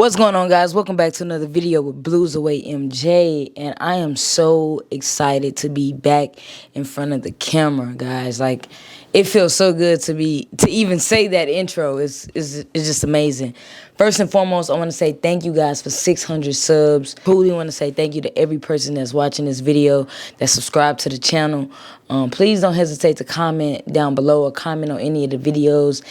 What's going on, guys? Welcome back to another video with BluesAwayMj, and I am so excited to be back in front of the camera, guys. Like, it feels so good to even say that intro. It's just amazing. First and foremost, I want to say thank you guys for 600 subs. Truly want to say thank you to every person that's watching this video, that subscribed to the channel. Please don't hesitate to comment down below or comment on any of the videos.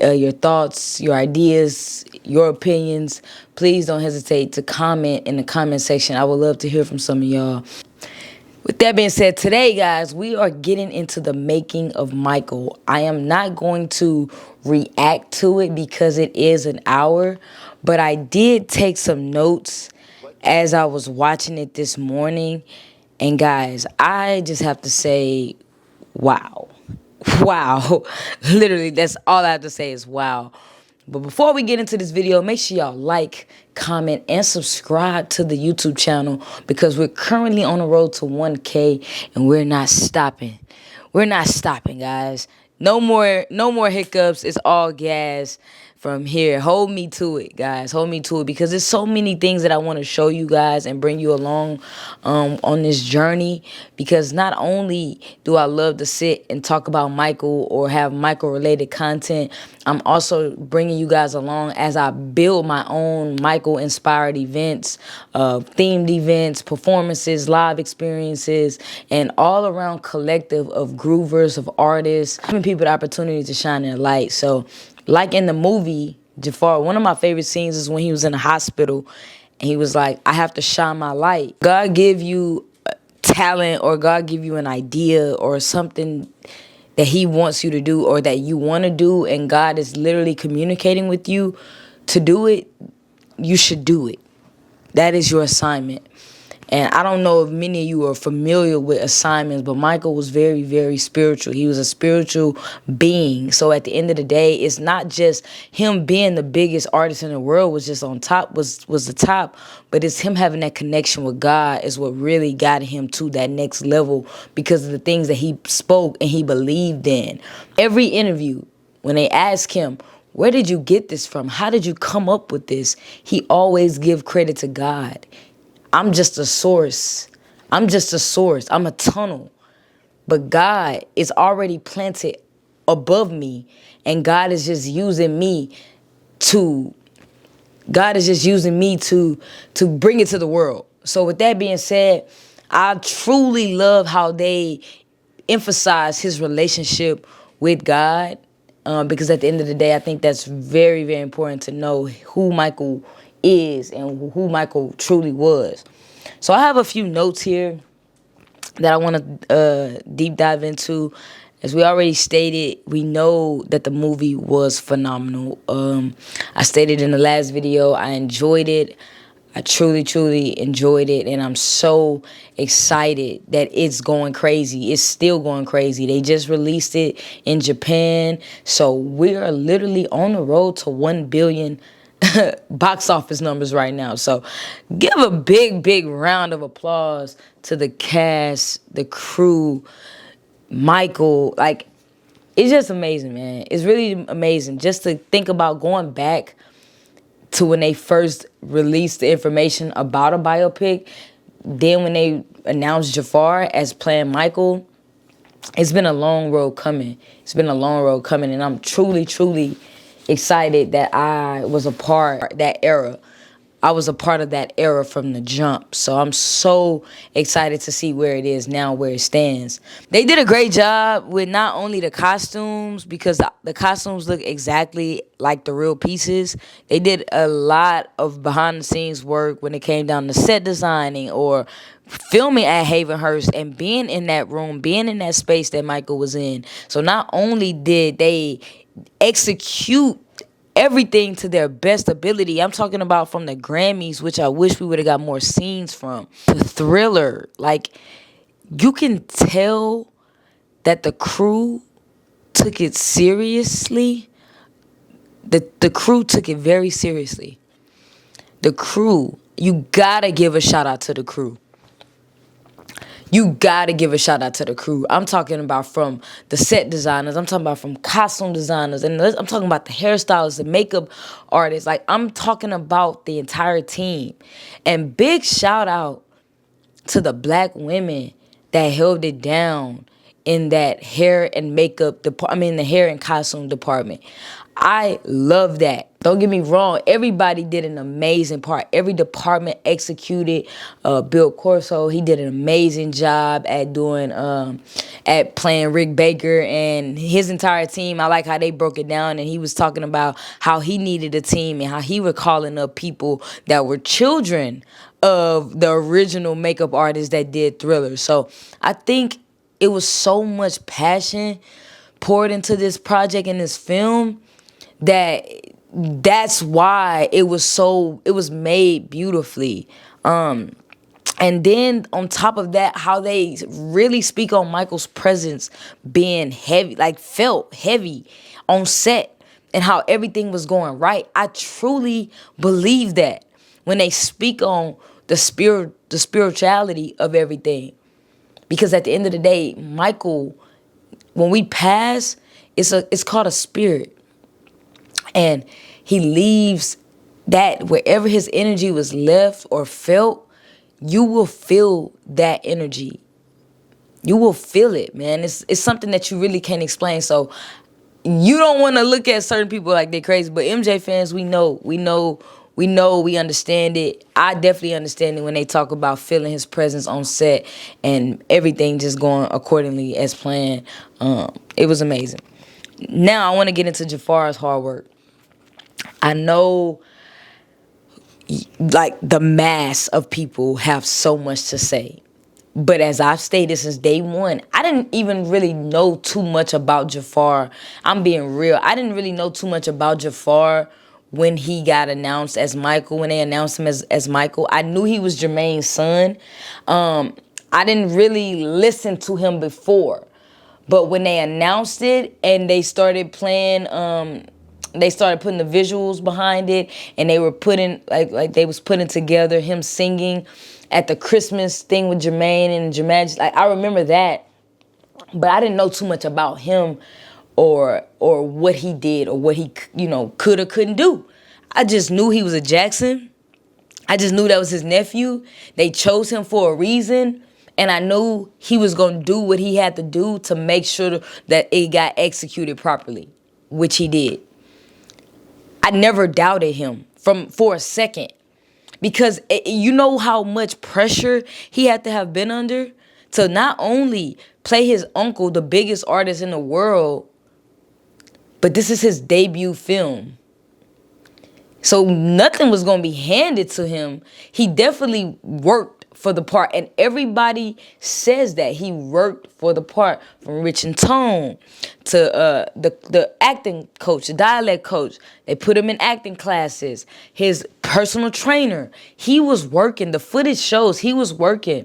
Your thoughts, your ideas, your opinions. Please don't hesitate to comment in the comment section. I would love to hear from some of y'all. With that being said, today, guys, we are getting into the making of Michael. I am not going to react to it because it is an hour, but I did take some notes as I was watching it this morning. And guys, I just have to say, wow. Wow. Literally, that's all I have to say is wow. But before we get into this video, make sure y'all like, comment, and subscribe to the YouTube channel because we're currently on the road to 1K and we're not stopping. We're not stopping, guys. No more hiccups. It's all gas from here. Hold me to it, guys. Hold me to it because there's so many things that I want to show you guys and bring you along on this journey, because not only do I love to sit and talk about Michael or have Michael related content, I'm also bringing you guys along as I build my own Michael inspired events, themed events, performances, live experiences, and all around collective of groovers, of artists, giving people the opportunity to shine their light. So like in the movie, Jafar, one of my favorite scenes is when he was in the hospital and he was like, I have to shine my light. God give you talent, or God give you an idea or something that he wants you to do or that you want to do, and God is literally communicating with you to do it. You should do it. That is your assignment. And I don't know if many of you are familiar with assignments, but Michael was very, very spiritual. He was a spiritual being. So at the end of the day, it's not just him being the biggest artist in the world was just on top, was the top, but it's him having that connection with God is what really got him to that next level because of the things that he spoke and he believed in. Every interview, when they ask him, where did you get this from? How did you come up with this? He always give credit to God. I'm just a source. I'm just a source. I'm a tunnel. But God is already planted above me, and God is just using me to bring it to the world. So with that being said, I truly love how they emphasize his relationship with God, because at the end of the day, I think that's very, very important to know who Michael is and who Michael truly was. So I have a few notes here that I want to deep dive into. As we already stated, we know that the movie was phenomenal. I stated in the last video, I enjoyed it. I truly, truly enjoyed it, and I'm so excited that it's going crazy. It's still going crazy. They just released it in Japan, so we are literally on the road to 1 billion box office numbers right now. So give a big round of applause to the cast, the crew, Michael. Like, it's just amazing, man. It's really amazing just to think about going back to when they first released the information about a biopic. Then when they announced Jafar as playing Michael, it's been a long road coming. It's been a long road coming, and I'm truly excited that I was a part of that era. I was a part of that era from the jump. So I'm so excited to see where it is now, where it stands. They did a great job with not only the costumes, because the costumes look exactly like the real pieces. They did a lot of behind the scenes work when it came down to set designing or filming at Havenhurst and being in that room, being in that space that Michael was in. So not only did they execute everything to their best ability, I'm talking about from the Grammys, which I wish we would have got more scenes from, to Thriller. Like, you can tell that the crew took it seriously. The crew took it very seriously. The crew, you gotta give a shout out to the crew. you gotta give a shout out to the crew. I'm talking about from the set designers. I'm talking about from costume designers. And I'm talking about the hairstylists, the makeup artists. Like, I'm talking about the entire team. And big shout out to the black women that held it down in that hair and makeup the hair and costume department. I love that. Don't get me wrong. Everybody did an amazing part. Every department executed. Bill Corso, he did an amazing job at doing, at playing Rick Baker and his entire team. I like how they broke it down, and he was talking about how he needed a team and how he was calling up people that were children of the original makeup artists that did Thriller. So I think it was so much passion poured into this project and this film that's why it was made beautifully. And then on top of that, how they really speak on Michael's presence being heavy, like felt heavy on set, and how everything was going right. I truly believe that when they speak on the spirituality of everything. Because at the end of the day, Michael, when we pass, it's called a spirit. And he leaves that wherever his energy was left or felt, you will feel that energy. You will feel it, man. It's something that you really can't explain. So you don't want to look at certain people like they're crazy. But MJ fans, we understand it. I definitely understand it when they talk about feeling his presence on set and everything just going accordingly as planned. It was amazing. Now I want to get into Jafar's hard work. I know, like, the mass of people have so much to say. But as I've stated since day one, I didn't even really know too much about Jafar. I'm being real. I didn't really know too much about Jafar when he got announced as Michael, when they announced him as Michael. I knew he was Jermaine's son. I didn't really listen to him before. But when they announced it and they started playing, they started putting the visuals behind it, and they were putting, like they was putting together him singing at the Christmas thing with Jermaine and Jermaine. Like, I remember that, but I didn't know too much about him or what he did or what he, could or couldn't do. I just knew he was a Jackson. I just knew that was his nephew. They chose him for a reason. And I knew he was going to do what he had to do to make sure that it got executed properly, which he did. I never doubted him for a second, because you know how much pressure he had to have been under to not only play his uncle, the biggest artist in the world, but this is his debut film. So nothing was going to be handed to him. He definitely worked for the part, and everybody says that he worked for the part, from Rich and Tone to the acting coach, the dialect coach. They put him in acting classes. His personal trainer, he was working. The footage shows he was working.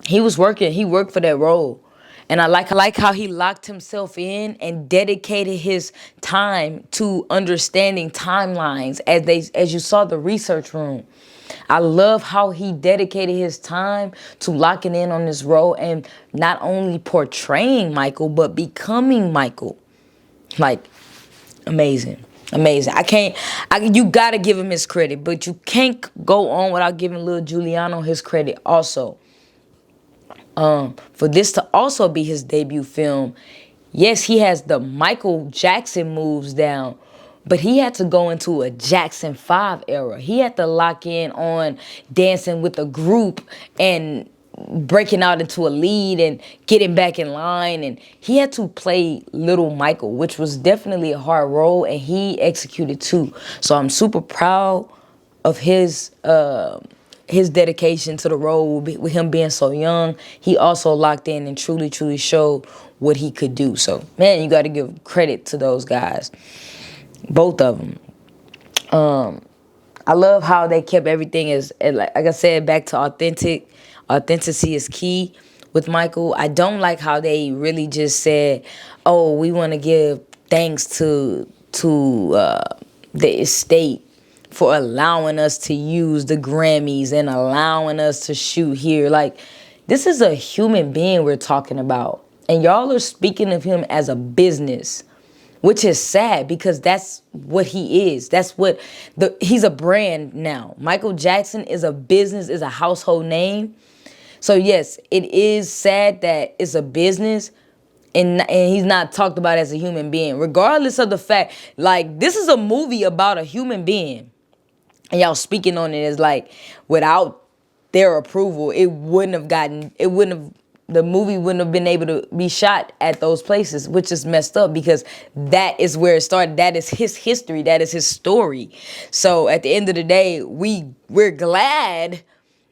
He worked for that role. And I like how he locked himself in and dedicated his time to understanding timelines as you saw the research room. I love how he dedicated his time to locking in on this role and not only portraying Michael, but becoming Michael. Like, amazing. Amazing. You gotta give him his credit, but you can't go on without giving Lil Giuliano his credit also. For this to also be his debut film, yes, he has the Michael Jackson moves down, but he had to go into a Jackson 5 era. He had to lock in on dancing with a group and breaking out into a lead and getting back in line. And he had to play Little Michael, which was definitely a hard role, and he executed too. So I'm super proud of his dedication to the role with him being so young. He also locked in and truly, truly showed what he could do. So, man, you got to give credit to those guys. Both of them. I love how they kept everything as like I said, back to authentic. Authenticity is key with Michael. I don't like how they really just said, oh, we want to give thanks to the estate for allowing us to use the Grammys and allowing us to shoot here. Like, This is a human being we're talking about. And y'all are speaking of him as a business, which is sad because that's what he is. He's a brand now. Michael Jackson is a business, is a household name. So yes, it is sad that it's a business and he's not talked about as a human being. Regardless of the fact, like, this is a movie about a human being. And y'all speaking on it as like, without their approval, the movie wouldn't have been able to be shot at those places, which is messed up because that is where it started. That is his history. That is his story. So at the end of the day, we're glad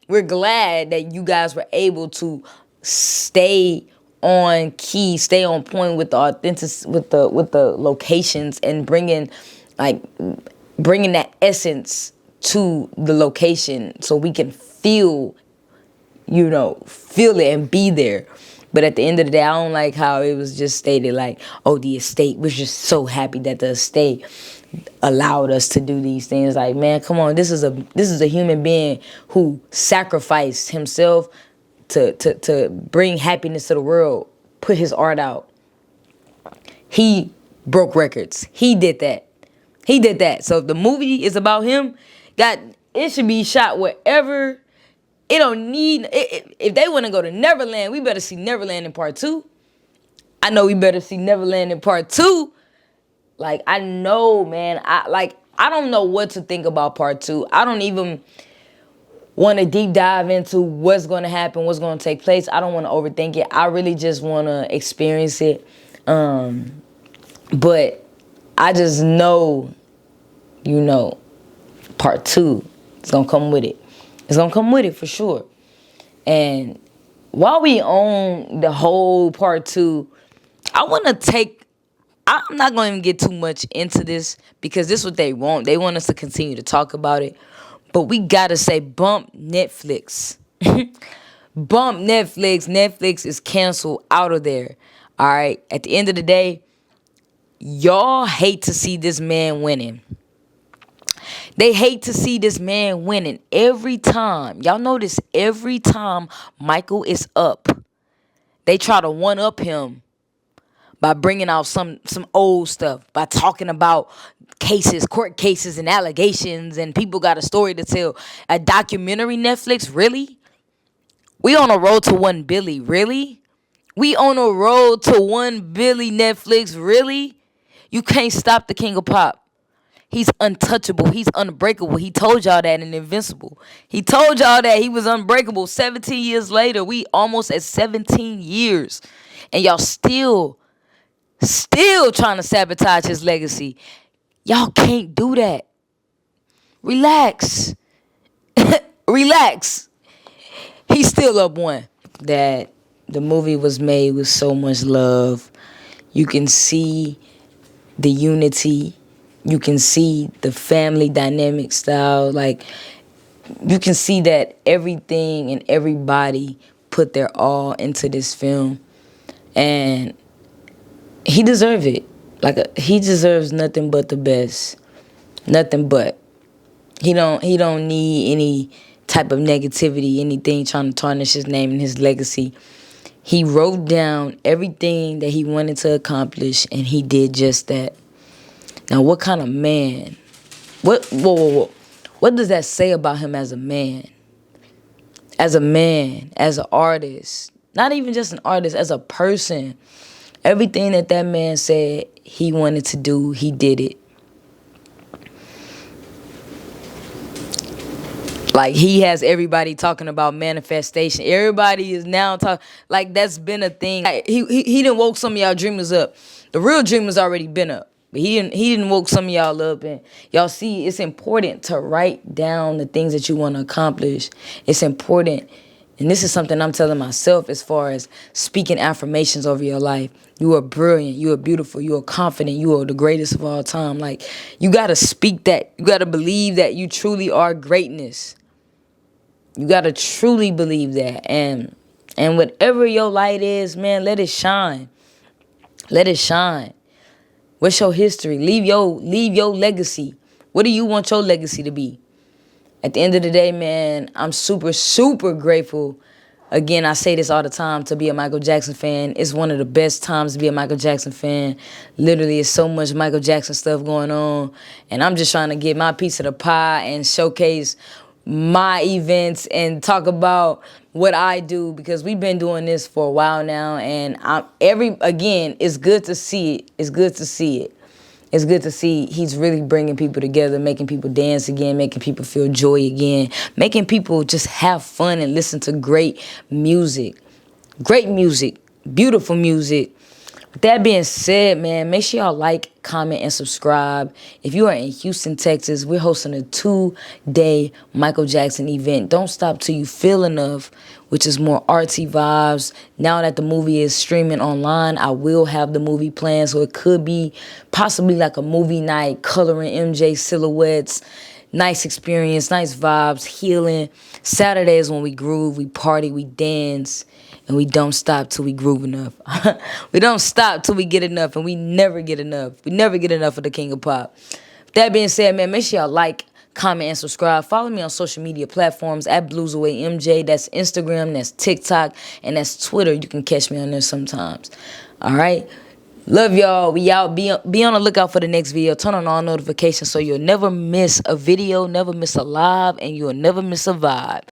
that you guys were able to stay on key, stay on point with the authentic, with the locations, and bringing that essence to the location so we can feel it and be there. But at the end of the day, I don't like how it was just stated like, oh, the estate was just so happy that the estate allowed us to do these things. Like, man, come on, this is a human being who sacrificed himself to bring happiness to the world, put his art out. He broke records. He did that. So if the movie is about him, it should be shot wherever. It don't need, if they want to go to Neverland, we better see Neverland in part 2. I know we better see Neverland in part 2. Like, I know, man. I don't know what to think about part 2. I don't even want to deep dive into what's going to happen, what's going to take place. I don't want to overthink it. I really just want to experience it. But I just know, part 2 is going to come with it. It's going to come with it for sure. And while we own the whole part 2, I'm not going to even get too much into this because this is what they want. They want us to continue to talk about it. But we got to say, bump Netflix. Bump Netflix. Netflix is canceled, out of there. All right? At the end of the day, y'all hate to see this man winning. They hate to see this man winning every time. Y'all notice every time Michael is up, they try to one-up him by bringing out some old stuff, by talking about cases, court cases, and allegations, and people got a story to tell. A documentary, Netflix, really? We on a road to 1 billion, really? We on a road to 1 billion, Netflix, really? You can't stop the king of pop. He's untouchable. He's unbreakable. He told y'all that in Invincible. He told y'all that he was unbreakable. 17 years later, we almost at 17 years. And y'all still trying to sabotage his legacy. Y'all can't do that. Relax. Relax. He's still up 1. That the movie was made with so much love. You can see the unity. You can see the family dynamic style. Like, you can see that everything and everybody put their all into this film. And he deserves it. He deserves nothing but the best. Nothing but. He don't need any type of negativity, anything trying to tarnish his name and his legacy. He wrote down everything that he wanted to accomplish, and he did just that. Now, what kind of man? What does that say about him as a man? As a man, as an artist. Not even just an artist, as a person. Everything that man said he wanted to do, he did it. Like, he has everybody talking about manifestation. Everybody is now talking, like, that's been a thing. Like, he done woke some of y'all dreamers up. The real dreamers already been up. But he didn't woke some of y'all up. And y'all see, it's important to write down the things that you want to accomplish. It's important. And this is something I'm telling myself as far as speaking affirmations over your life. You are brilliant. You are beautiful. You are confident. You are the greatest of all time. Like, you got to speak that. You got to believe that you truly are greatness. You got to truly believe that. And whatever your light is, man, let it shine. Let it shine. What's your history? Leave your legacy. What do you want your legacy to be? At the end of the day, man, I'm super, super grateful Again, I say this all the time, to be a Michael Jackson fan, it's one of the best times to be a Michael Jackson fan. Literally, it's so much Michael Jackson stuff going on. And I'm just trying to get my piece of the pie and showcase my events and talk about what I do, because we've been doing this for a while now. And again, it's good to see it. It's good to see it. It's good to see he's really bringing people together, making people dance again, making people feel joy again, making people just have fun and listen to great music. Great music, beautiful music. With that being said, man, make sure y'all like, comment, and subscribe. If you are in Houston, Texas, we're hosting a 2-day Michael Jackson event. Don't stop till you feel enough, which is more artsy vibes. Now that the movie is streaming online, I will have the movie planned, so it could be possibly like a movie night, coloring MJ silhouettes. Nice experience, nice vibes, healing. Saturday is when we groove, we party, we dance, and we don't stop till we groove enough. We don't stop till we get enough, and we never get enough. We never get enough of the King of Pop. That being said, man, make sure y'all like, comment, and subscribe. Follow me on social media platforms at BluesAwayMj. That's Instagram, that's TikTok, and that's Twitter. You can catch me on there sometimes. All right? Love y'all. We out. Be on the lookout for the next video. Turn on all notifications so you'll never miss a video, never miss a live, and you'll never miss a vibe.